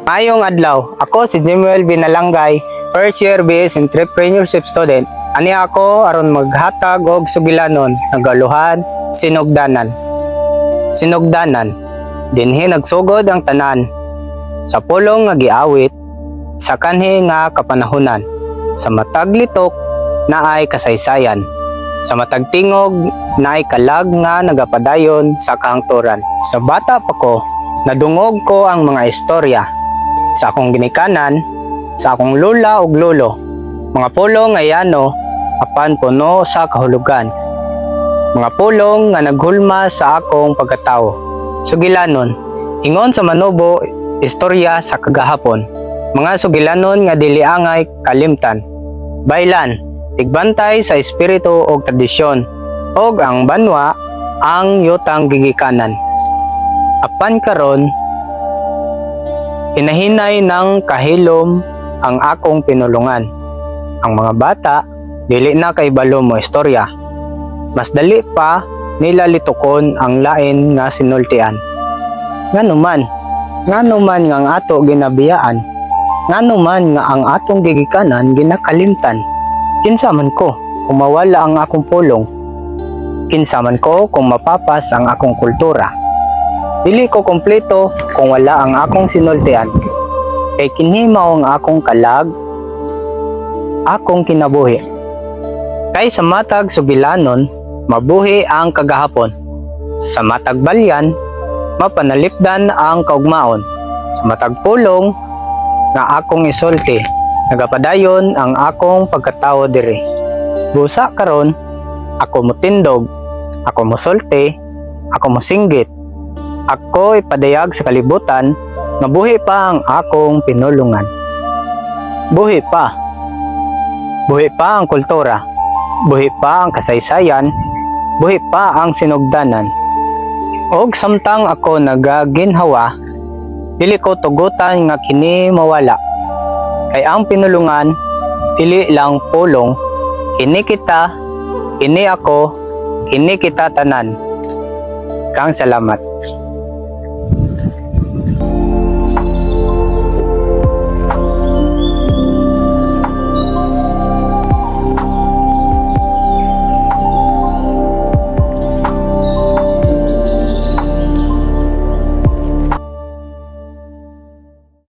Mayong adlaw, ako si Jimuel Binalangay, first year BS Entrepreneurship student. Ani ako aron maghatag og sugilanon nagaluhan sinugdanan. Sinugdanan, dinhi nagsugod ang tanan sa pulong nga giawit sa kanhi nga kapanahunan. Sa matag litok naay kasaysayan. Sa matag tingog naay kalag nga nagapadayon sa kahangturan. Sa bata pa ko, nadungog ko ang mga istorya sa akong ginikanan, sa akong lula ug lolo, mga pulong nga yano apan puno sa kahulugan. Mga pulong nga naghulma sa akong pagkatao. Sugilanon, ingon sa Manubo, istorya sa kagahapon. Mga sugilanon nga dili angay kalimtan. Baylan, tigbantay sa espiritu o tradisyon, og ang banwa ang yutang gigikanan. Apan karon, hinahinay ng kahilom ang akong pinulungan. Ang mga bata, dili na kay balo mo istorya. Mas dali pa nila litukon ang lain nga sinultian. Nganuman nga ang ato ginabiyaan, nganuman nga ang atong gigikanan ginakalimtan. Kinsa man ko kung mawala ang akong pulong, kinsa man ko kung mapapas ang akong kultura. Dili ko kompleto kung wala ang akong sinultian, kay kini mao ang akong kalag, akong kinabuhi. Kay sa matag sugilanon, mabuhi ang kagahapon. Sa matag balyan, mapanalipdan ang kaugmaon. Sa matag pulong nga akong isulti, nagapadayon ang akong pagkatao diri. Busa karon, ako motindog, ako mosulti, ako mosinggit. Ako ipadayag sa kalibutan, mabuhi pa ang akong pinulungan. Buhi pa. Buhi pa ang kultura. Buhi pa ang kasaysayan. Buhi pa ang sinugdanan. Og samtang ako nagaginhawa, dili ko tugutan nga kini mawala. Kay ang pinulungan, dili lang pulong, kini kita, kini ako, kini kita tanan. Kang salamat.